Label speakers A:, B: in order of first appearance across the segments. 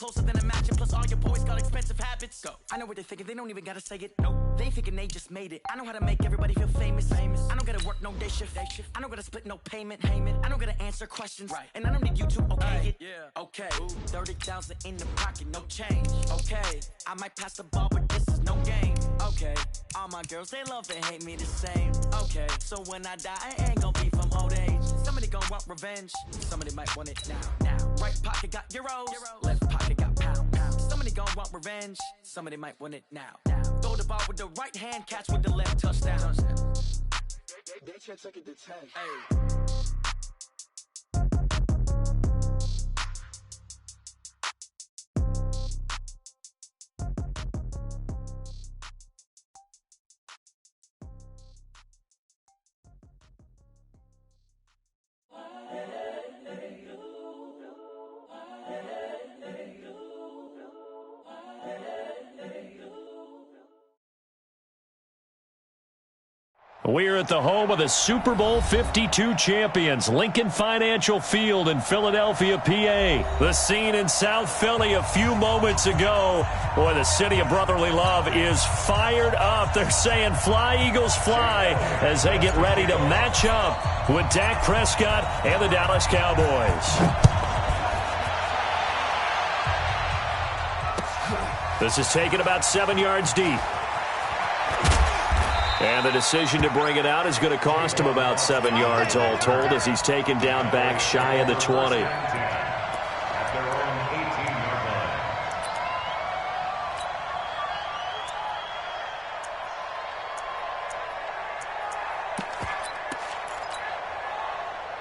A: closer than imagine. Plus all your boys got expensive habits. Go. I know what they're thinking, they don't even gotta say it. No, they thinking they just made it. I know how to make everybody feel famous. I don't gotta work no day shift. I don't gotta split no payment. I don't gotta answer questions. Right. And I don't need you to okay it. Yeah. Okay. 30,000 in the pocket, no change. Okay. I might pass the ball, but this is no game. Okay. All my girls, they love and hate me the same. Okay. So when I die, I ain't gonna be from old age. Somebody gonna want revenge. Somebody might want it now. Right pocket got euros. Left pocket got pound. Somebody gonna want revenge. Somebody might want it now. Throw the ball with the right hand, catch with the left, touchdown. They can't take it to 10. Hey.
B: We're at the home of the Super Bowl 52 champions, Lincoln Financial Field in Philadelphia, PA. The scene in South Philly a few moments ago. Boy, the city of brotherly love is fired up. They're saying fly, Eagles, fly, as they get ready to match up with Dak Prescott and the Dallas Cowboys. This is taken about 7 yards deep. And the decision to bring it out is going to cost him about 7 yards all told as he's taken down back shy of the 20.
C: At their own 18-yard line.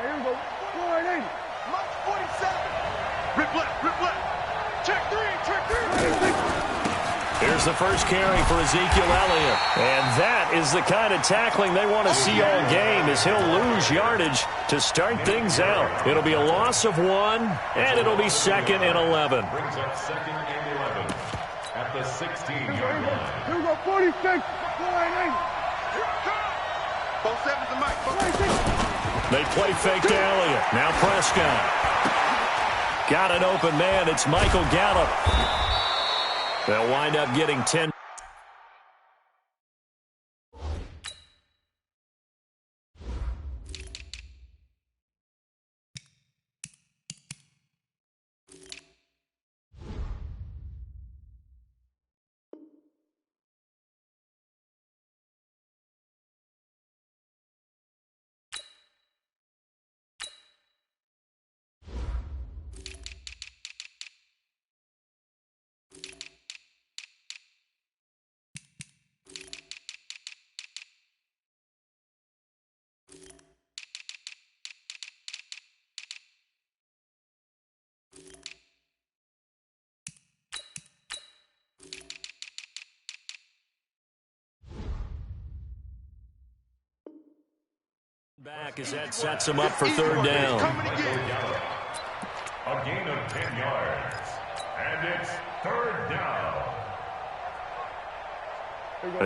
D: Here we go. 480. Mark 47. Rip left. Check three.
B: Here's the first carry for Ezekiel Elliott. And that is the kind of tackling they want to see all game, as he'll lose yardage to start things out. It'll be a loss of 1, and it'll be 2nd and 11.
C: Brings up 2nd and 11 at the 16-yard line.
D: Here we go. 46. 480. Both sevens and Mike.
B: They play fake to Elliott. Now Prescott. Got an open man. It's Michael Gallup. They'll wind up getting 10. Back as that sets him up for 3rd down.
C: A gain of 10 yards. And it's 3rd down.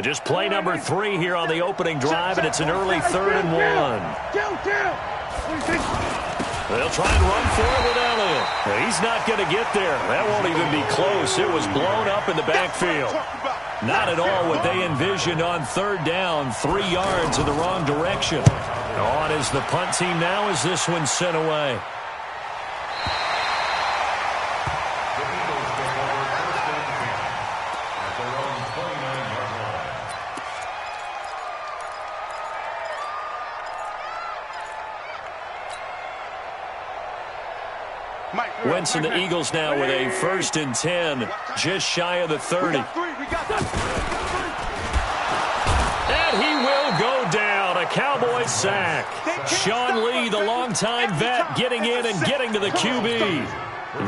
B: Just play number 3 here on the opening drive, and it's an early 3rd and 1. They'll try and run for it with Elliott. He's not going to get there. That won't even be close. It was blown up in the backfield. Not at all what they envisioned on 3rd down. 3 yards in the wrong direction. On is the punt team now as this one's sent away.
C: The Eagles go over 1st and 10 at their own 29-yard line.
B: Wentz and the Eagles now with a 1st and 10, just shy of the 30. And he will go down. A Cowboys sack. Sean Lee, the longtime vet, getting in and getting to the QB.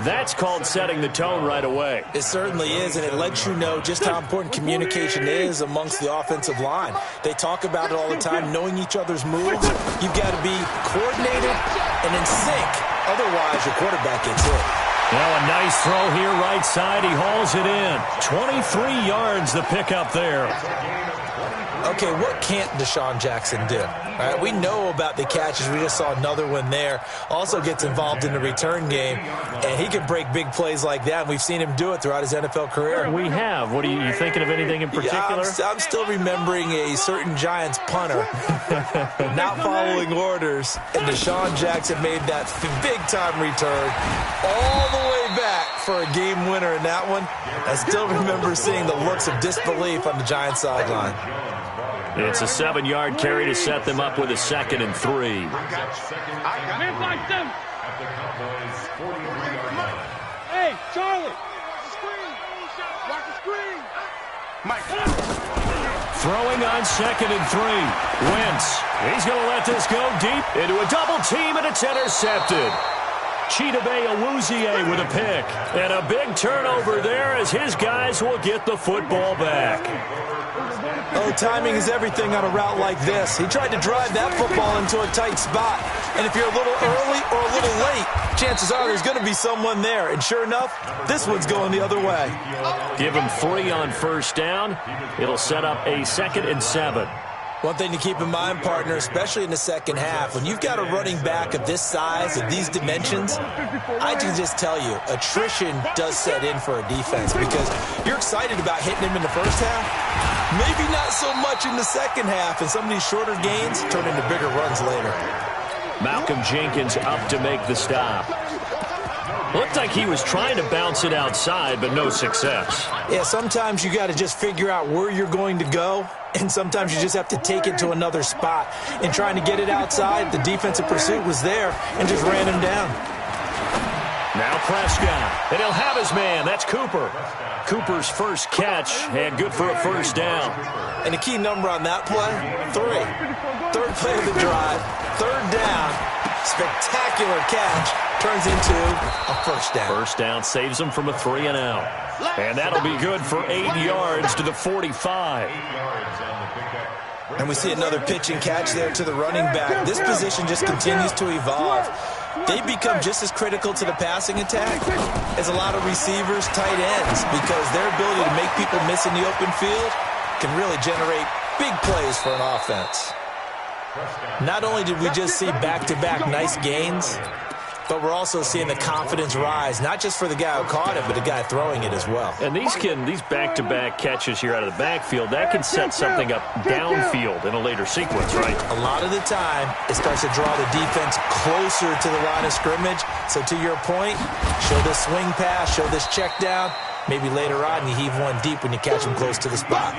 B: That's called setting the tone right away.
E: It certainly is, and it lets you know just how important communication is amongst the offensive line. They talk about it all the time, knowing each other's moves. You've got to be coordinated and in sync. Otherwise, your quarterback gets hit.
B: Now a nice throw here right side. He hauls it in. 23 yards the pickup there.
E: okay, what can't Deshaun Jackson do? All right, we know about the catches. We just saw another one there. Also gets involved in the return game, and he can break big plays like that. And we've seen him do it throughout his NFL career.
B: We have. What are you thinking of anything in particular?
E: Yeah, I'm still remembering a certain Giants punter not following orders, and Deshaun Jackson made that big-time return all the way back for a game winner in that one. I still remember seeing the looks of disbelief on the Giants sideline.
B: It's a 7-yard carry to set them up with a 2nd and 3.
D: Hey, Charlie! Watch the screen! Watch the screen!
B: Throwing on 2nd and 3. Wentz. He's going to let this go deep into a double team, and it's intercepted. Chidobe Awuzie with a pick. And a big turnover there as his guys will get the football back.
E: Oh, timing is everything on a route like this. He tried to drive that football into a tight spot. And if you're a little early or a little late, chances are there's going to be someone there. And sure enough, this one's going the other way.
B: Give him 3 on first down. It'll set up a 2nd and 7.
E: One thing to keep in mind, partner, especially in the second half, when you've got a running back of this size, of these dimensions, I can just tell you, attrition does set in for a defense because you're excited about hitting him in the first half, maybe not so much in the second half, and some of these shorter gains turn into bigger runs later.
B: Malcolm Jenkins up to make the stop. Looked like he was trying to bounce it outside, but no success.
E: Yeah, sometimes you got to just figure out where you're going to go, and sometimes you just have to take it to another spot. In trying to get it outside, the defensive pursuit was there and just ran him down.
B: Now Prescott, and he'll have his man. That's Cooper. Cooper's first catch, and good for a first down.
E: And the key number on that play, 3. Third play of the drive, 3rd down, spectacular catch, turns into a first down.
B: First down saves him from a 3 and out. And that'll be good for 8 yards to the 45.
E: And we see another pitch and catch there to the running back. This position just continues to evolve. They become just as critical to the passing attack as a lot of receivers, tight ends, because their ability to make people miss in the open field can really generate big plays for an offense. Not only did we just see back-to-back nice gains, but we're also seeing the confidence rise, not just for the guy who caught it, but the guy throwing it as well.
B: And these back-to-back catches here out of the backfield, that can set something up downfield in a later sequence, right?
E: A lot of the time, it starts to draw the defense closer to the line of scrimmage. So to your point, show this swing pass, show this check down. Maybe later on, you heave one deep when you catch him close to the spot.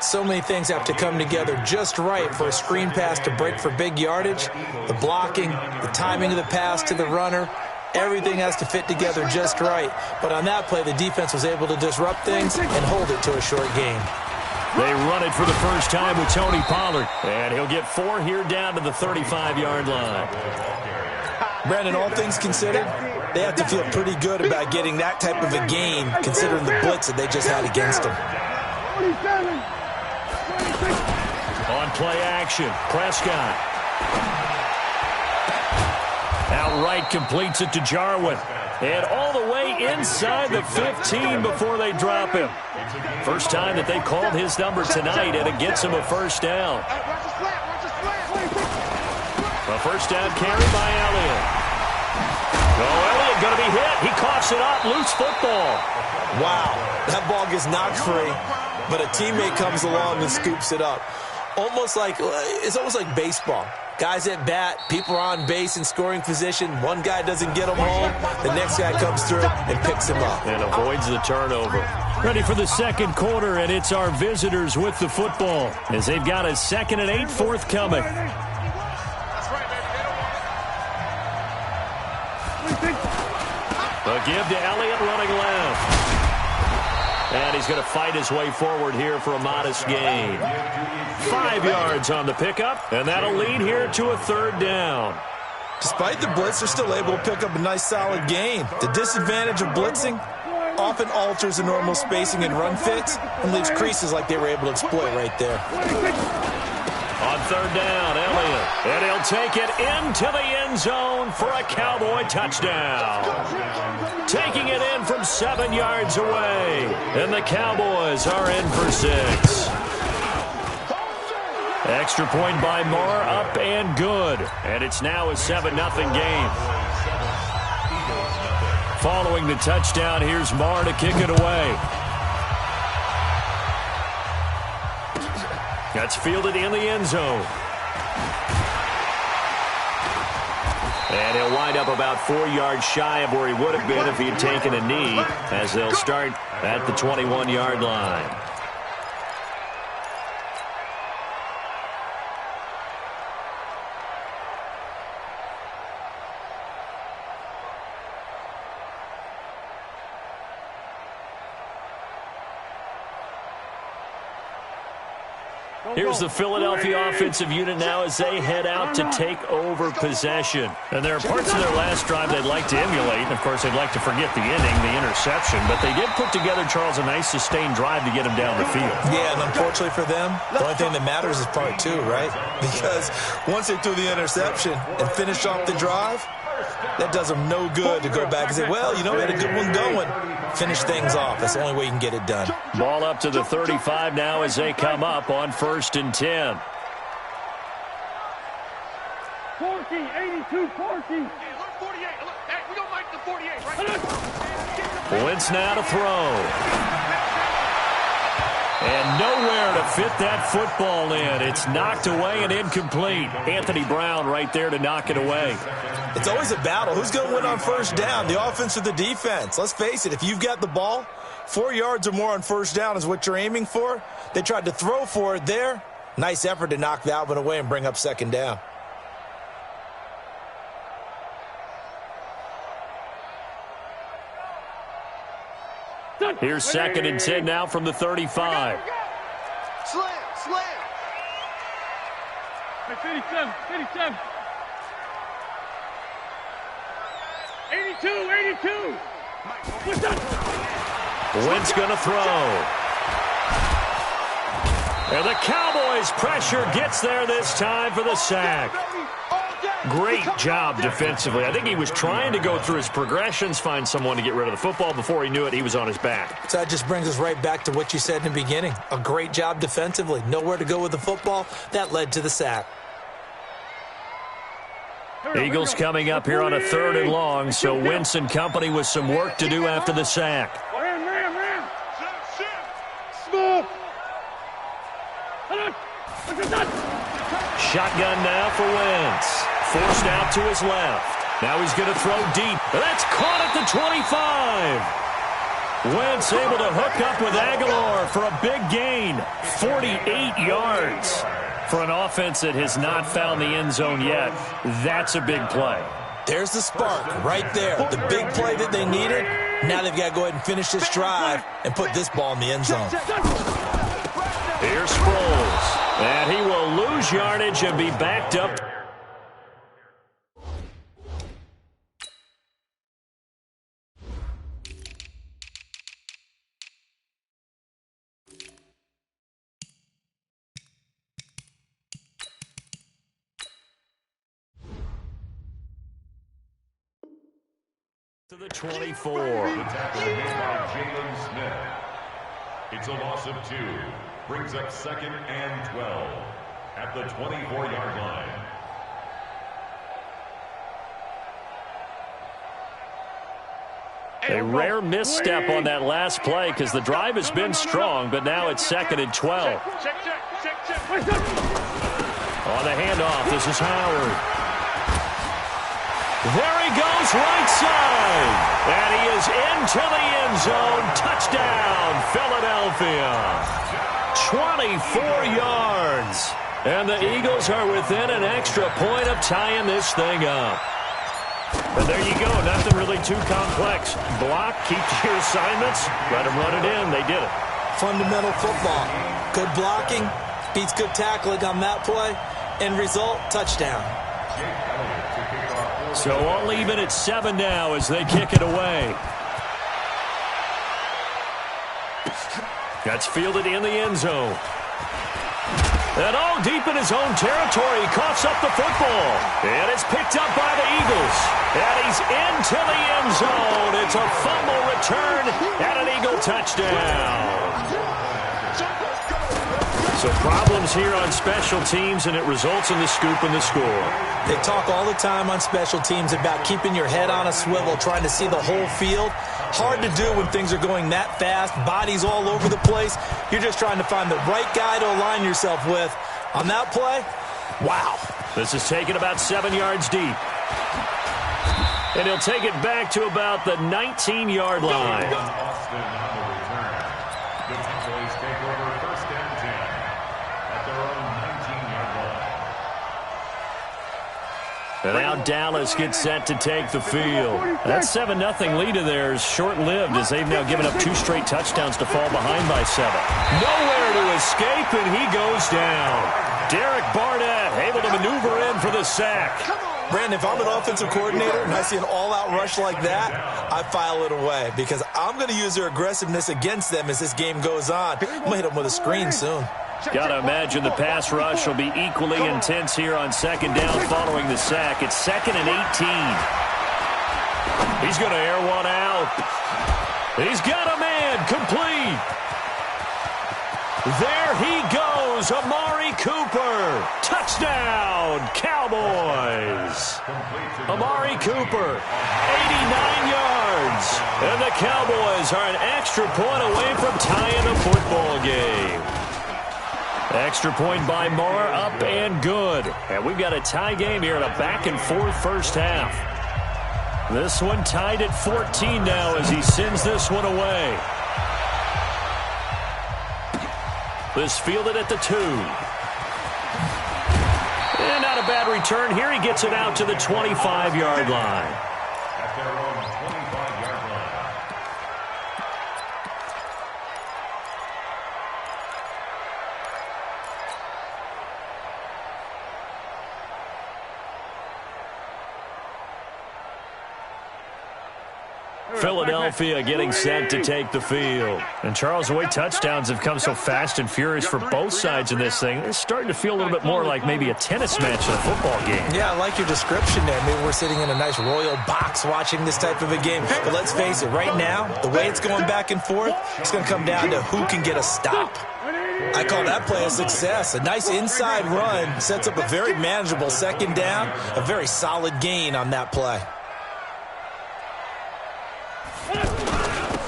E: So many things have to come together just right for a screen pass to break for big yardage. The blocking, the timing of the pass to the runner, everything has to fit together just right. But on that play, the defense was able to disrupt things and hold it to a short gain.
B: They run it for the first time with Tony Pollard. And he'll get 4 here down to the 35-yard line.
E: Brandon, all things considered, they have to feel pretty good about getting that type of a gain considering the blitz that they just had against them.
B: On play action, Prescott. Outright completes it to Jarwin. And all the way inside the 15 before they drop him. First time that they called his number tonight, and it gets him a first down. A first down carry by Elliott. Oh, Elliott going to be hit. He coughs it up. Loose football.
E: Wow, that ball gets knocked free, but a teammate comes along and scoops it up. It's almost like baseball. Guys at bat, people are on base in scoring position. One guy doesn't get him home. The next guy comes through and picks him up.
B: And avoids the turnover. Ready for the second quarter, and it's our visitors with the football as they've got a 2nd and 8 forthcoming. A give to Elliott running left. And he's going to fight his way forward here for a modest gain. 5 yards on the pickup, and that'll lead here to a 3rd down.
E: Despite the blitz, they're still able to pick up a nice solid gain. The disadvantage of blitzing often alters the normal spacing and run fits and leaves creases like they were able to exploit right there.
B: On 3rd down, Elliott. And he'll take it into the end zone for a Cowboy touchdown. Taking it in from 7 yards away. And the Cowboys are in for 6. Extra point by Marr, up and good. And it's now a 7-0 game. Following the touchdown, here's Marr to kick it away. That's fielded in the end zone. And he'll wind up about 4 yards shy of where he would have been if he had taken a knee, as they'll start at the 21-yard line. Here's the Philadelphia offensive unit now as they head out to take over possession. And there are parts of their last drive they'd like to emulate. And, of course, they'd like to forget the inning, the interception. But they did put together, Charles, a nice sustained drive to get him down the field. Yeah, and unfortunately for them, the only thing that matters is part two, right? Because once they threw the interception and finished off the drive, that does them no good to go back and say, well, you know, we had a good one going. Finish things off. That's the only way you can get it done. Ball up to the 35 now as they come up on 1st and 10.
D: 40, 82, 40. Hey, look, 48. Look, hey, we don't like the 48, right?
B: Wentz now to throw. And nowhere to fit that football in. It's knocked away and incomplete. Anthony Brown right there to knock it away. It's always a battle. Who's going to win on first down, the offense or the defense? Let's face it, if you've got the ball, 4 yards or more on first down is what you're aiming for. They tried to throw for it there. Nice effort to knock that one away and bring up second down. Here's 2nd and 10 now from the 35.
D: Slam. 57, 57. 82. What's that?
B: Wentz going to throw. And the Cowboys' pressure gets there this time for the sack. Great job defensively. I think he was trying to go through his progressions, find someone to get rid of the football. Before he knew it, he was on his back. So that just brings us right back to what you said in the beginning. A great job defensively. Nowhere to go with the football. That led to the sack. Eagles coming up here on a 3rd and long, so Wentz and company with some work to do after the sack.
D: Ram.
B: Shotgun now for Wentz. Forced out to his left. Now he's going to throw deep. That's caught at the 25. Wentz able to hook up with Aguilar for a big gain. 48 yards. For an offense that has not found the end zone yet, that's a big play. There's the spark right there. The big play that they needed. Now they've got to go ahead and finish this drive and put this ball in the end zone. Here's Sproles. And he will lose yardage and be backed up. To the 24.
C: The tackle made by Jalen Smith. It's a loss of 2. Brings up 2nd and 12 at the 24-yard line.
B: A rare misstep on that last play because the drive has been strong, but now it's 2nd and 12. On the handoff, this is Howard. There he goes, right side. And he is into the end zone. Touchdown, Philadelphia. 24 yards. And the Eagles are within an extra point of tying this thing up. And there you go. Nothing really too complex. Block, keep to your assignments, let them run it in. They did it. Fundamental football. Good blocking, beats good tackling on that play. End result, touchdown. So all even at 7 now as they kick it away. That's fielded in the end zone. And all deep in his own territory, he coughs up the football. And it's picked up by the Eagles. And he's into the end zone. It's a fumble return and an Eagle touchdown. So problems here on special teams, and it results in the scoop and the score.
E: They talk all the time on special teams about keeping your head on a swivel, trying to see the whole field. Hard to do when things are going that fast, bodies all over the place. You're just trying to find the right guy to align yourself with. On that play, wow.
B: This is taken about 7 yards deep. And he'll take it back to about the 19-yard line.
C: Austin on the return. The Cowboys take over 1st and 10 at their own 19-yard line.
B: And now Dallas gets set to take the field. That 7-0 lead of theirs short-lived as they've now given up 2 straight touchdowns to fall behind by 7. Nowhere to escape, and he goes down. Derek Barnett able to maneuver in for the sack.
E: Brandon, if I'm an offensive coordinator and I see an all-out rush like that, I file it away because I'm going to use their aggressiveness against them as this game goes on. I'm going to hit them with a screen soon.
B: Got to imagine the pass rush will be equally intense here on 2nd down following the sack. It's 2nd and 18. He's going to air one out. He's got a man complete. There he goes, Amari Cooper. Touchdown, Cowboys. Amari Cooper, 89 yards. And the Cowboys are an extra point away from tying the football game. Extra point by Moore, up and good. And we've got a tie game here in a back-and-forth first half. This one tied at 14 now as he sends this one away. This fielded at the 2. And not a bad return here. He gets it out to the 25-yard line.
C: At their own 25-yard line.
B: Philadelphia getting set to take the field. And Charles, the way touchdowns have come so fast and furious for both sides in this thing, it's starting to feel a little bit more like maybe a tennis match in a football game.
E: Yeah, I like your description there. Maybe we're sitting in a nice royal box watching this type of a game. But let's face it, right now, the way it's going back and forth, it's going to come down to who can get a stop. I call that play a success. A nice inside run sets up a very manageable 2nd down, a very solid gain on that play.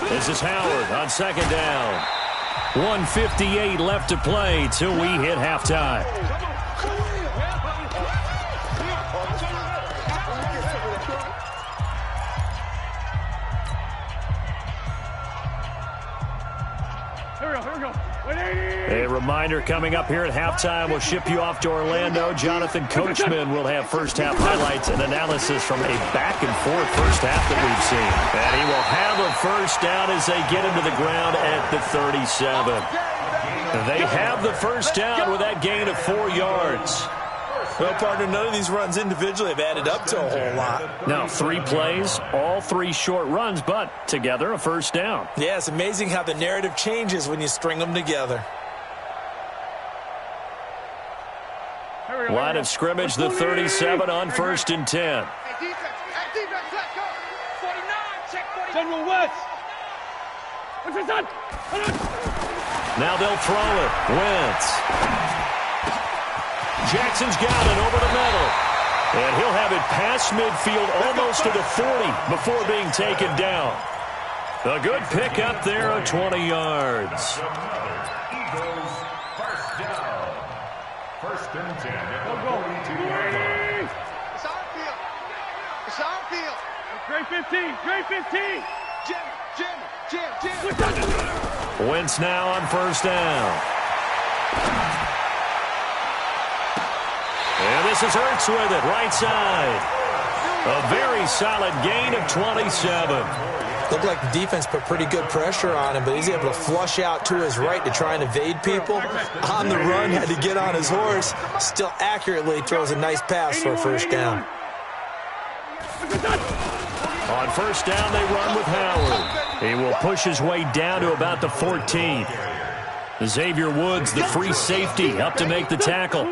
B: This is Howard on 2nd down. 1:58 left to play till we hit halftime.
D: Here we go.
B: A reminder coming up here at halftime. We'll ship you off to Orlando. Jonathan Coachman will have first half highlights and analysis from a back-and-forth first half that we've seen. And he will have a first down as they get him to the ground at the 37. They have the first down with that gain of 4 yards.
E: Well, partner, none of these runs individually have added up to a whole lot.
B: Now, 3 plays, all 3 short runs, but together a first down.
E: Yeah, it's amazing how the narrative changes when you string them together.
B: Line of scrimmage, the 37 on 1st and 10.
D: General West. What's his son?
B: Now they'll throw it. Wentz. Jackson's got it over the middle. And he'll have it past midfield almost to the 40 before being taken down. A good pick up there of 20 yards.
C: Eagles first down. 1st and 10 at the 42-yard line.
D: It's our field. It's our field. Great 15. Great 15. Jim.
B: Wentz now on 1st down. And this is Ertz with it, right side. A very solid gain of 27.
E: Looked like the defense put pretty good pressure on him, but he's able to flush out to his right to try and evade people. On the run, had to get on his horse. Still accurately throws a nice pass for a first down.
B: On 1st down, they run with Howard. He will push his way down to about the 14. Xavier Woods, the free safety, up to make the tackle.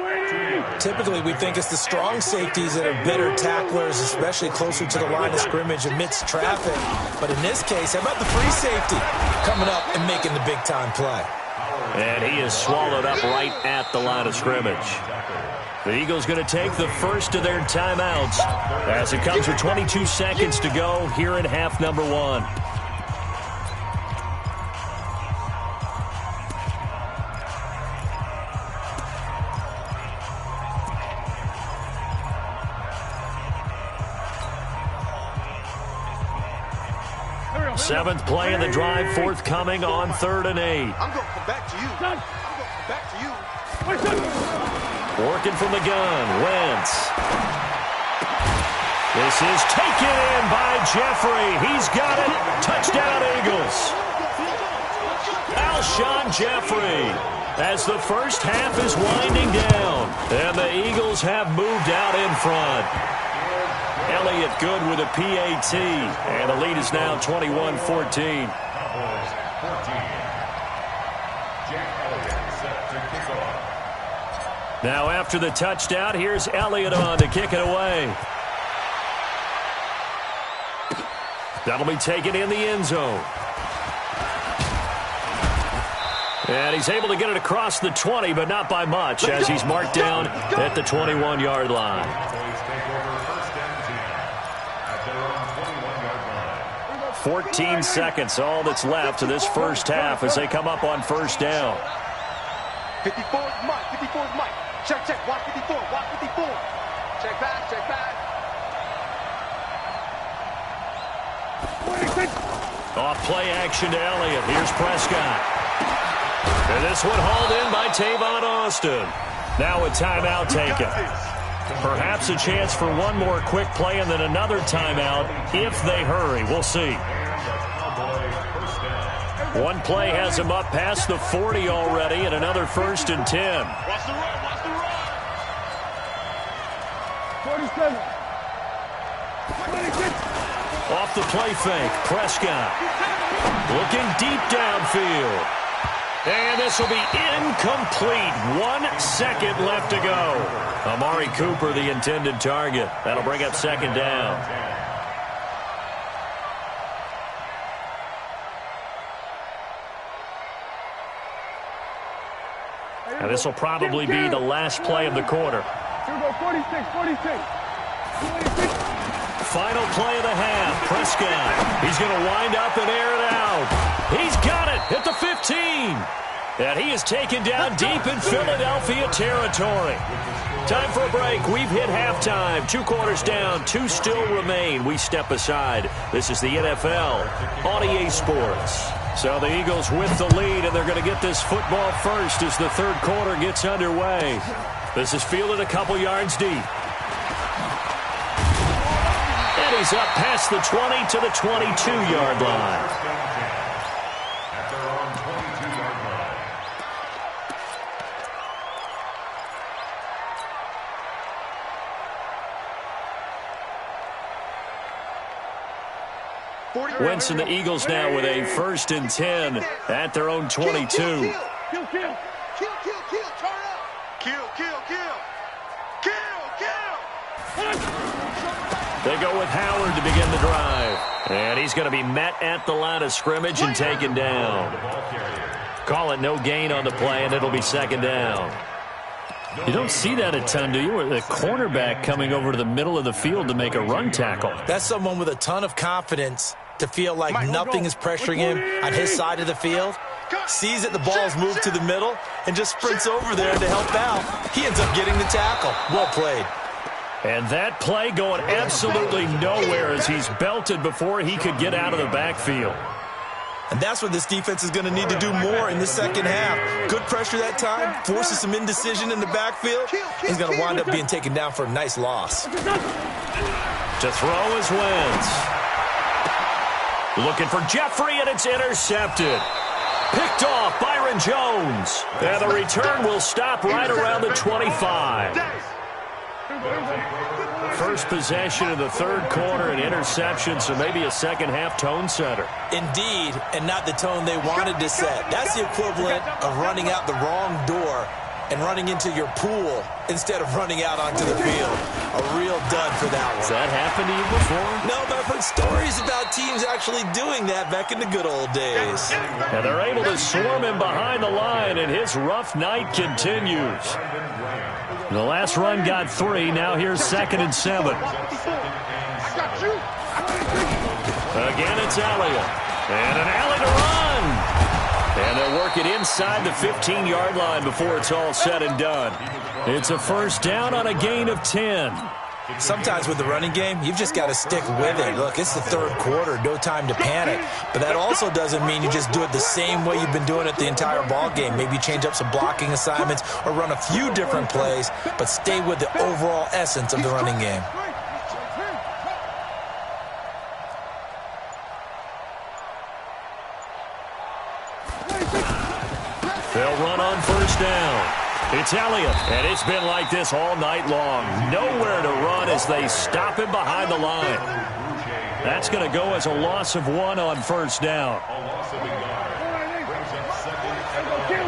E: Typically, we think it's the strong safeties that are better tacklers, especially closer to the line of scrimmage amidst traffic. But in this case, how about the free safety coming up and making the big-time play?
B: And he is swallowed up right at the line of scrimmage. The Eagles going to take the first of their timeouts as it comes with 22 seconds to go here in half number one. Seventh play of the drive, forthcoming on 3rd and 8.
D: I'm going to come back to you. I'm going to come back to you.
B: Working from the gun, Wentz. This is taken in by Jeffrey. He's got it. Touchdown, Eagles. Alshon Jeffrey, as the first half is winding down, and the Eagles have moved out in front. Elliott good with a PAT, and the lead is now 21-14. Now after the touchdown, here's Elliott on to kick it away. That'll be taken in the end zone. And he's able to get it across the 20, but not by much, as he's marked down at the 21-yard line. 14 seconds, all that's left of this first half as they come up on first down.
D: 54 is Mike. 54 is Mike. Check, check. Watch 54. Watch 54. Check back. Check back.
B: Off play action to Elliott. Here's Prescott. And this one hauled in by Tavon Austin. Now a timeout taken. Perhaps a chance for one more quick play and then another timeout if they hurry. We'll see. One play has him up past the 40 already, and another 1st and 10.
D: Watch the run. Watch the run.
F: 47. 26.
B: Off the play fake, Prescott. Looking deep downfield. And this will be incomplete. 1 second left to go. Amari Cooper, the intended target. That'll bring up 2nd down. And this will probably be the last play of the quarter.
F: Here we go, 46.
B: Final play of the half. Prescott. He's going to wind up and air it out. He's got it at the 15. And he is taken down deep in Philadelphia territory. Time for a break. We've hit halftime. 2 quarters down. 2 still remain. We step aside. This is the NFL on EA Sports. So the Eagles with the lead, and they're going to get this football first as the 3rd quarter gets underway. This is fielded a couple yards deep. And he's up past the 20 to the 22-yard line. Wentz and the Eagles now with a 1st and 10 at their own 22.
D: Kill. Turn up. Kill.
B: They go with Howard to begin the drive. And he's going to be met at the line of scrimmage and taken down. Call it no gain on the play, and it'll be 2nd down. You don't see that a ton, do you? The cornerback coming over to the middle of the field to make a run tackle.
E: That's someone with a ton of confidence to feel like nothing is pressuring him on his side of the field. Sees that the ball's moved to the middle and just sprints over there to help out. He ends up getting the tackle. Well played.
B: And that play going absolutely nowhere as he's belted before he could get out of the backfield.
E: And that's what this defense is going to need to do more in the 2nd half. Good pressure that time, forces some indecision in the backfield. He's going to wind up being taken down for a nice loss.
B: To throw is Wentz. Looking for Jeffrey, and it's intercepted. Picked off Byron Jones. And the return will stop right around the 25. First possession of the 3rd quarter, an interception, so maybe a 2nd half tone setter.
E: Indeed, and not the tone they wanted to set. That's the equivalent of running out the wrong door and running into your pool instead of running out onto the field. A real dud for that one.
B: Has that happened to you before?
E: No, but I've heard stories about teams actually doing that back in the good old days.
B: And they're able to swarm him behind the line, and his rough night continues. The last run got 3. Now here's 2nd and 7. Again, it's Elliott. And an alley to run. And they'll work it inside the 15-yard line before it's all said and done. It's a first down on a gain of 10.
E: Sometimes with the running game, you've just got to stick with it. Look, it's the third quarter, no time to panic. But that also doesn't mean you just do it the same way you've been doing it the entire ball game. Maybe change up some blocking assignments or run a few different plays, but stay with the overall essence of the running game.
B: They'll run on first down. It's Elliott, and it's been like this all night long. Nowhere to run as they stop him behind the line. That's going to go as a loss of 1 on first down.
C: A loss of a yard. Brings up 2nd and 11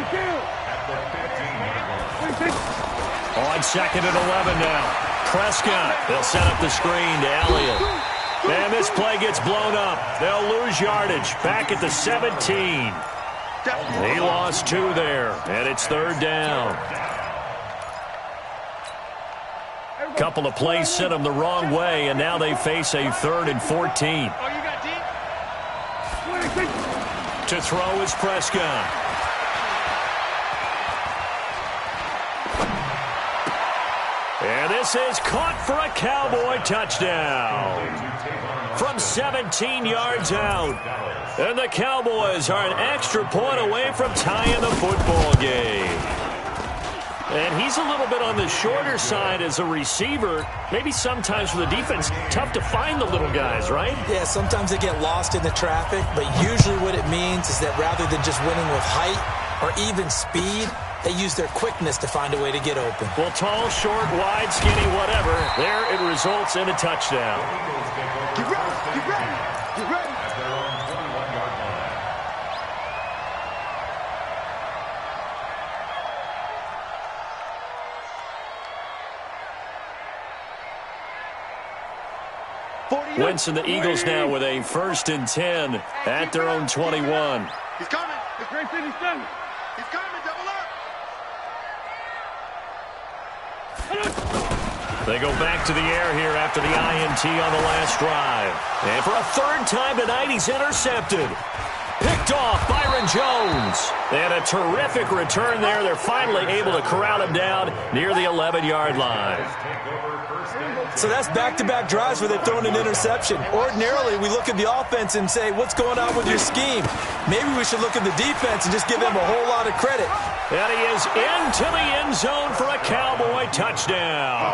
C: at the 15-yard line.
B: On 2nd and 11 now. Prescott, they'll set up the screen to Elliott. And this play gets blown up. They'll lose yardage back at the 17. He lost 2 there, and it's 3rd down. Couple of plays sent them the wrong way, and now they face a 3rd and 14. To throw is Prescott. And this is caught for a Cowboy touchdown. From 17 yards out. And the Cowboys are an extra point away from tying the football game. And he's a little bit on the shorter side as a receiver. Maybe sometimes for the defense, tough to find the little guys, right?
E: Yeah, sometimes they get lost in the traffic, but usually what it means is that rather than just winning with height or even speed, they use their quickness to find a way to get open.
B: Well, tall, short, wide, skinny, whatever, there it results in a touchdown.
D: Get ready, get ready, get ready.
C: At their own 21-yard line.
B: Wentz and the Eagles now with a 1st and 10 at their own 21.
D: He's coming. It's Ray 57. He's coming. Double up.
B: They go back to the air here after the INT on the last drive. And for a 3rd time tonight, he's intercepted. Picked off Byron Jones. And a terrific return there. They're finally able to corral him down near the 11-yard line.
E: So that's back-to-back drives where they've thrown an interception. Ordinarily, we look at the offense and say, what's going on with your scheme? Maybe we should look at the defense and just give them a whole lot of credit.
B: And he is into the end zone for a Cowboy touchdown.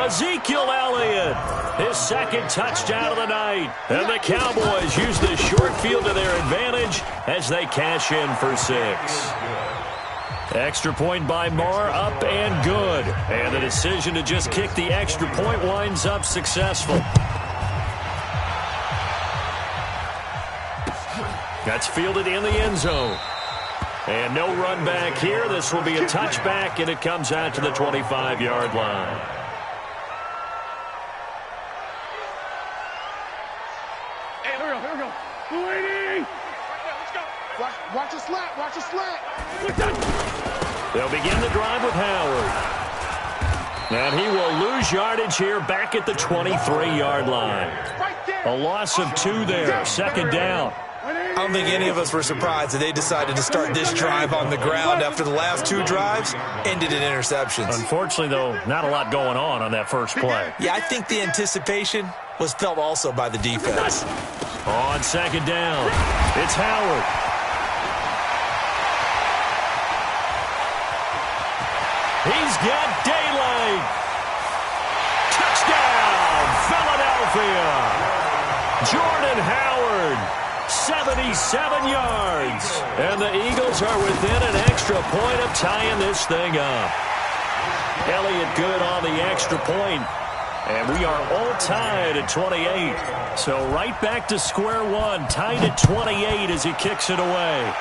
B: Ezekiel Elliott, his 2nd touchdown of the night. And the Cowboys use the short field to their advantage as they cash in for 6. Extra point by Marr, up and good. And the decision to just kick the extra point winds up successful. That's fielded in the end zone. And no run back here. This will be a touchback, and it comes out to the 25-yard line.
D: Hey, here we go. 280. Let's go. Watch a slant. Watch a slant.
B: They'll begin the drive with Howard. And he will lose yardage here back at the 23-yard line. A loss of 2 there. 2nd down.
E: I don't think any of us were surprised that they decided to start this drive on the ground after the last 2 drives ended in interceptions.
B: Unfortunately, though, not a lot going on that first play.
E: Yeah, I think the anticipation was felt also by the defense.
B: On 2nd down, it's Howard. He's got daylight. Touchdown, Philadelphia. Jordan Howard, 77 yards. And the Eagles are within an extra point of tying this thing up. Elliott good on the extra point. And we are all tied at 28. So right back to square one, tied at 28 as he kicks it away.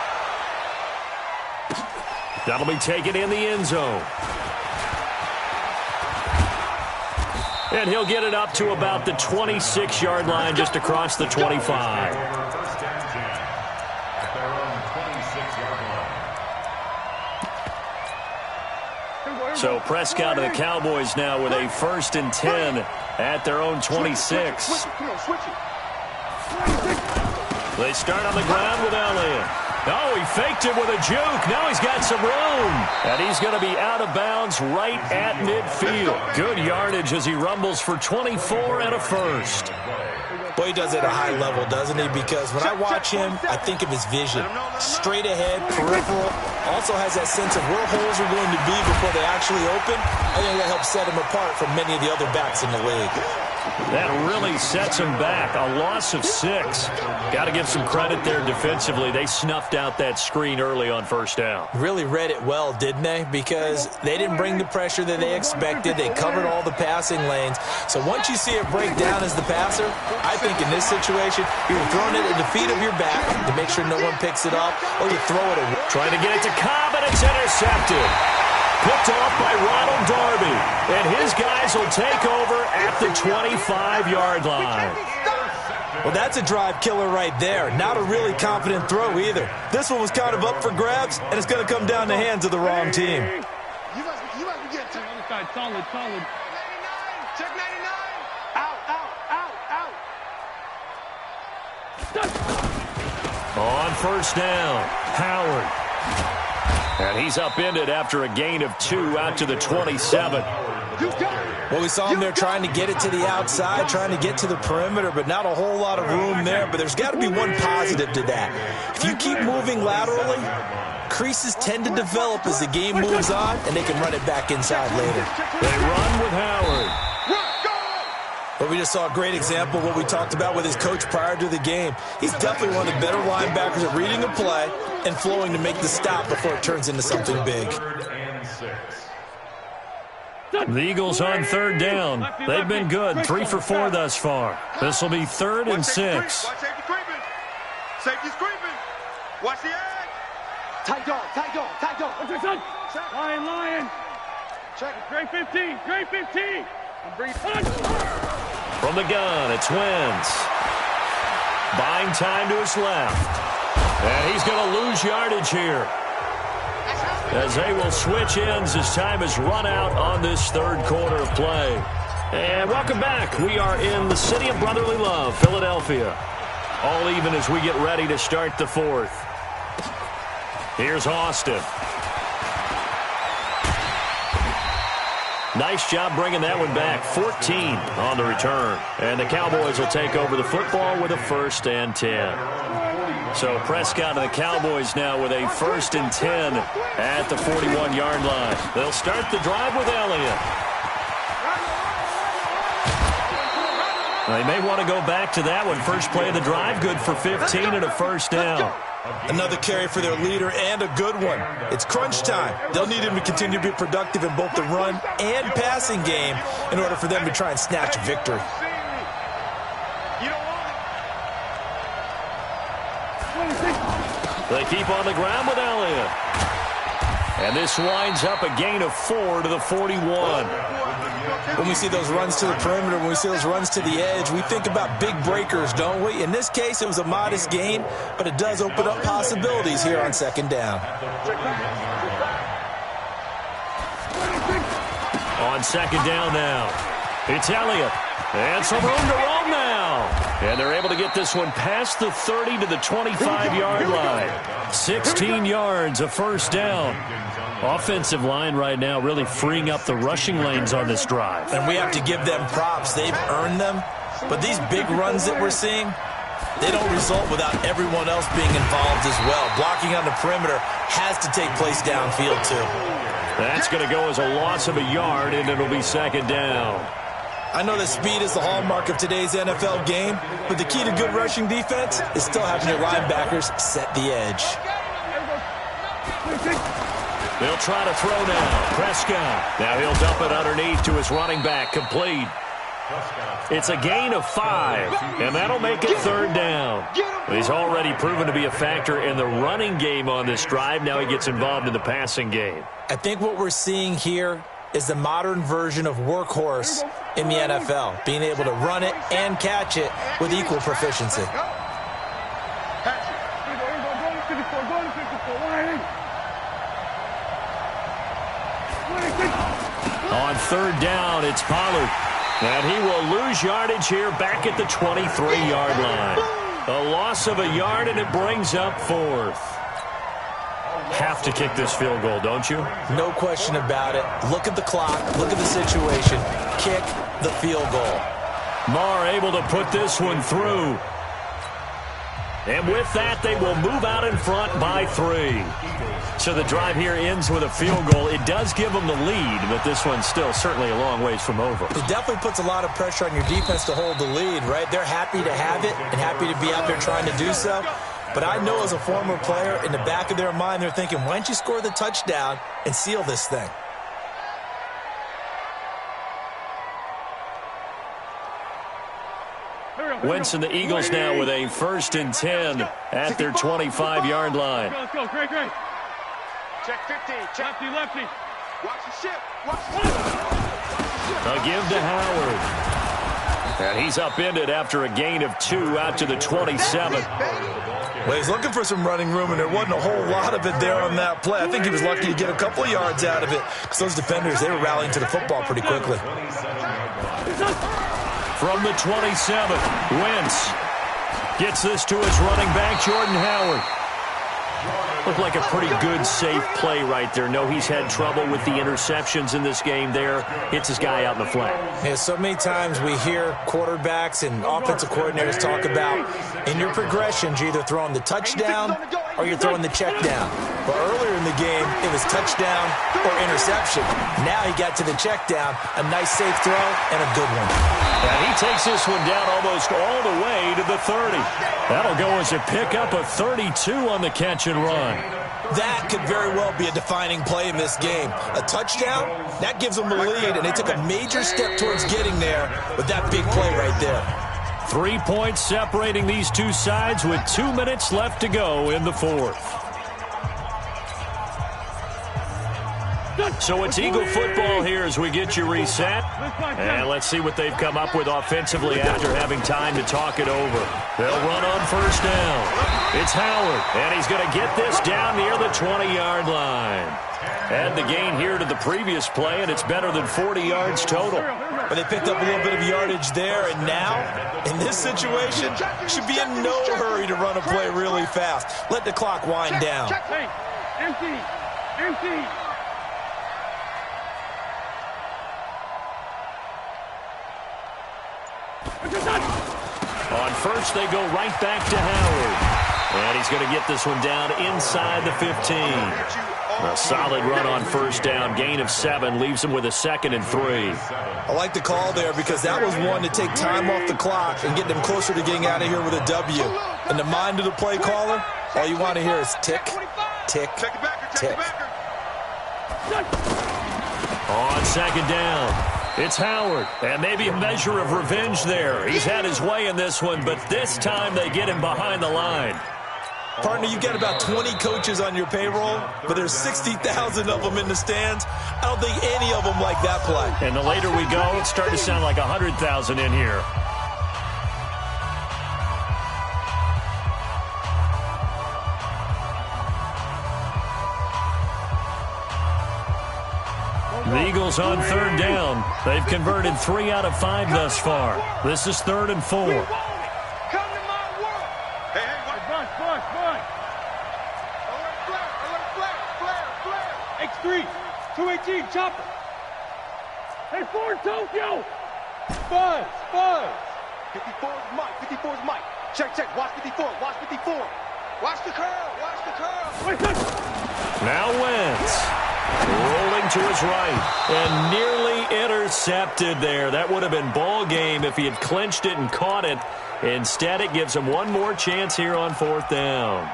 B: That'll be taken in the end zone. And he'll get it up to about the 26-yard line, just across the 25.
C: First down 10 at their own 26-yard line.
B: So Prescott and the Cowboys now with a 1st and 10 at their own 26. They start on the ground with Elliott. Oh, he faked it with a juke. Now he's got some room. And he's going to be out of bounds right at midfield. Good yardage as he rumbles for 24 and a first.
E: Boy, he does it at a high level, doesn't he? Because when I watch him, I think of his vision. Straight ahead, peripheral. Also has that sense of where holes are going to be before they actually open. I think that helps set him apart from many of the other backs in the league.
B: That really sets him back. A loss of 6. Got to give some credit there defensively. They snuffed out that screen early on first down.
E: Really read it well, didn't they? Because they didn't bring the pressure that they expected. They covered all the passing lanes. So once you see it break down as the passer, I think in this situation, you're throwing it at the feet of your back to make sure no one picks it up, or you throw it away.
B: Trying to get it to Cobb, and it's intercepted. Picked off by Ronald Darby. And his guys will take over at the 25-yard line.
E: Well, that's a drive killer right there. Not a really confident throw either. This one was kind of up for grabs, and it's going to come down the hands of the wrong team.
D: You must be getting on the side. Solid. 99. Check 99. Out.
B: On first down, Howard. And he's upended after a gain of 2 out to the 27.
E: Well, we saw him there trying to get it to the outside, trying to get to the perimeter, but not a whole lot of room there. But there's got to be one positive to that. If you keep moving laterally, creases tend to develop as the game moves on, and they can run it back inside later.
B: They run with Howard.
E: But we just saw a great example of what we talked about with his coach prior to the game. He's definitely one of the better linebackers at reading a play and flowing to make the stop before it turns into something big.
B: The Eagles on third down. They've been good, 3 for 4 thus far. This will be 3rd and 6.
D: Watch safety creeping. Safety's creeping. Watch the edge. Tight dog. What's your son? Lion. Check it. Grade 15.
B: From the gun, it's Wentz. Buying time to his left. And he's going to lose yardage here, as they will switch ends as time has run out on this third quarter of play. And welcome back. We are in the city of brotherly love, Philadelphia. All even as we get ready to start the fourth. Here's Austin. Nice job bringing that one back. 14 on the return. And the Cowboys will take over the football with a 1st and 10. So Prescott and the Cowboys now with a 1st and 10 at the 41-yard line. They'll start the drive with Elliott. They may want to go back to that one. First play of the drive, good for 15 and a 1st down.
E: Another carry for their leader, and a good one. It's crunch time. They'll need him to continue to be productive in both the run and passing game in order for them to try and snatch a victory.
B: They keep on the ground with Elliott. And this winds up a gain of 4 to the 41.
E: When we see those runs to the perimeter, when we see those runs to the edge, we think about big breakers, don't we? In this case, it was a modest gain, but it does open up possibilities here on 2nd down.
B: On 2nd down now, it's Elliott. And some room to roam now. And they're able to get this one past the 30 to the 25-yard line. 16 yards, a 1st down. Offensive line right now really freeing up the rushing lanes on this drive.
E: And we have to give them props. They've earned them. But these big runs that we're seeing, they don't result without everyone else being involved as well. Blocking on the perimeter has to take place downfield too.
B: That's going to go as a loss of a yard, and it'll be 2nd down.
E: I know that speed is the hallmark of today's NFL game, but the key to good rushing defense is still having your linebackers set the edge.
B: They'll try to throw now. Prescott. Now he'll dump it underneath to his running back. Complete. It's a gain of 5, and that'll make it 3rd down. He's already proven to be a factor in the running game on this drive. Now he gets involved in the passing game.
E: I think what we're seeing here is the modern version of workhorse in the NFL, being able to run it and catch it with equal proficiency.
B: On 3rd down, it's Pollard. And he will lose yardage here back at the 23-yard line. A loss of a yard, and it brings up 4th. Have to kick this field goal, don't you?
E: No question about it. Look at the clock. Look at the situation. Kick the field goal.
B: Marr able to put this one through. And with that, they will move out in front by 3. So the drive here ends with a field goal. It does give them the lead, but this one's still certainly a long ways from over.
E: It definitely puts a lot of pressure on your defense to hold the lead, right? They're happy to have it and happy to be out there trying to do so. But I know as a former player, in the back of their mind, they're thinking, why don't you score the touchdown and seal this thing?
B: Wentz and the Eagles now with a 1st and 10 at their 25-yard line.
D: Let's go, great. Check 50, check lefty. Watch the ship.
B: A give to Howard. And he's upended after a gain of 2 out to the 27.
E: Well, he's looking for some running room, and there wasn't a whole lot of it there on that play. I think he was lucky to get a couple of yards out of it because those defenders, they were rallying to the football pretty quickly.
B: From the 27, Wentz gets this to his running back, Jordan Howard. Looked like a pretty good, safe play right there. No, he's had trouble with the interceptions in this game there. Hits his guy out in the flat.
E: Yeah, so many times we hear quarterbacks and offensive coordinators talk about in your progressions, you're either throwing the touchdown or you're throwing the check down. But earlier in the game, it was touchdown or interception. Now he got to the check down, a nice safe throw, and a good one.
B: And he takes this one down almost all the way to the 30. That'll go as a pickup of 32 on the catch and run.
E: That could very well be a defining play in this game. A touchdown, that gives them the lead, and they took a major step towards getting there with that big play right there.
B: 3 points separating these two sides with 2 minutes left to go in the 4th. So it's Eagle football here as we get you reset. And let's see what they've come up with offensively after having time to talk it over. They'll run on 1st down. It's Howard, and he's going to get this down near the 20-yard line. Add the gain here to the previous play, and it's better than 40 yards total.
E: But they picked up a little bit of yardage there, and now, in this situation, should be in no hurry to run a play really fast. Let the clock wind down.
D: Empty.
B: On 1st, they go right back to Howard. And he's going to get this one down inside the 15. A solid run on 1st down. Gain of 7 leaves him with a 2nd and 3.
E: I like the call there because that was one to take time off the clock and get them closer to getting out of here with a W. In the mind of the play caller, all you want to hear is tick, tick, tick.
B: On 2nd down, it's Howard, and maybe a measure of revenge there. He's had his way in this one, but this time they get him behind the line.
E: Partner, you've got about 20 coaches on your payroll, but there's 60,000 of them in the stands. I don't think any of them like that play.
B: And the later we go, it's starting to sound like 100,000 in here. The Eagles on 3rd down. They've converted 3 out of 5 thus far. This is 3rd and 4.
D: Come to my world. Hey, watch. Alert, flare. X3, 218, chopper. Hey, Ford, Tokyo. Buzz. 54's Mike. Check. Watch 54. Watch the curl.
B: Now Wentz. Rolling to his right and nearly intercepted there. That would have been ball game if he had clinched it and caught it. Instead, it gives him one more chance here on 4th down.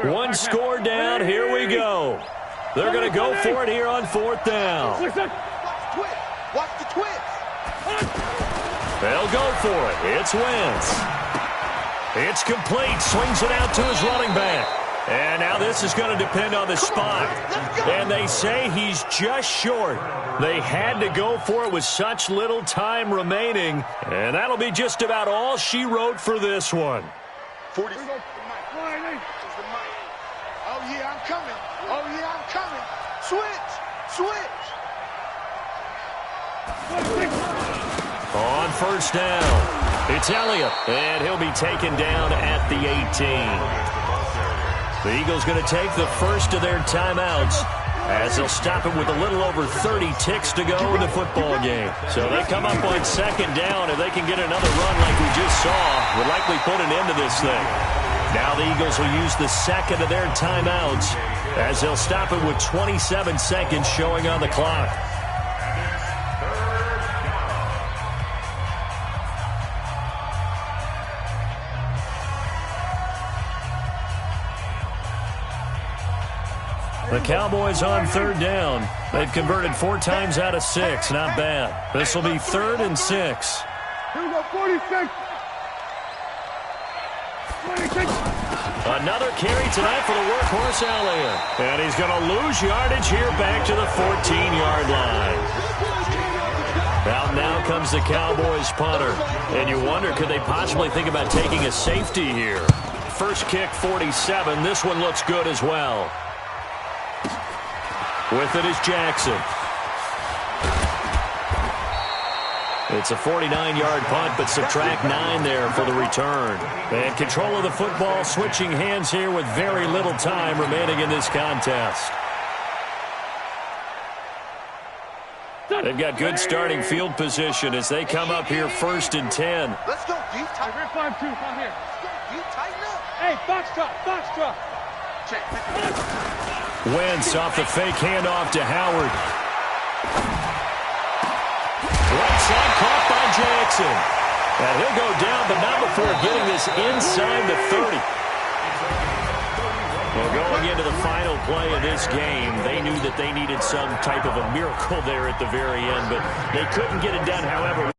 B: One score down. Here we go. They're going to go for it here on 4th down.
D: Watch the twist.
B: They'll go for it. It's Wentz. It's complete. Swings it out to his running back. And now this is going to depend on the spot. And they say he's just short. They had to go for it with such little time remaining. And that'll be just about all she wrote for this one.
D: 40. Here's the mic. Oh, yeah, I'm coming. Oh, yeah, I'm coming. Switch.
B: On 1st down, it's Elliott. And he'll be taken down at the 18. The Eagles going to take the first of their timeouts as they'll stop it with a little over 30 ticks to go in the football game. So they come up on 2nd down. If they can get another run like we just saw, would likely put an end to this thing. Now the Eagles will use the second of their timeouts as they'll stop it with 27 seconds showing on the clock. The Cowboys on 3rd down. They've converted 4 times out of 6. Not bad. This will be 3rd and 6.
D: Here we go, 46.
B: Another carry tonight for the workhorse Elliott. And he's going to lose yardage here back to the 14-yard line. Now comes the Cowboys punter. And you wonder, could they possibly think about taking a safety here? First kick, 47. This one looks good as well. With it is Jackson. It's a 49-yard punt, but subtract 9 there for the return. And control of the football switching hands here with very little time remaining in this contest. They've got good starting field position as they come up here 1st and 10.
D: Let's go deep, tight. We're 5-2. Come here. Let's go deep, tighten up. Hey, box drop. Check.
B: Wentz off the fake handoff to Howard. Right side caught by Jackson. And he'll go down, but not before getting this inside the 30. Well, going into the final play of this game, they knew that they needed some type of a miracle there at the very end, but they couldn't get it done, however.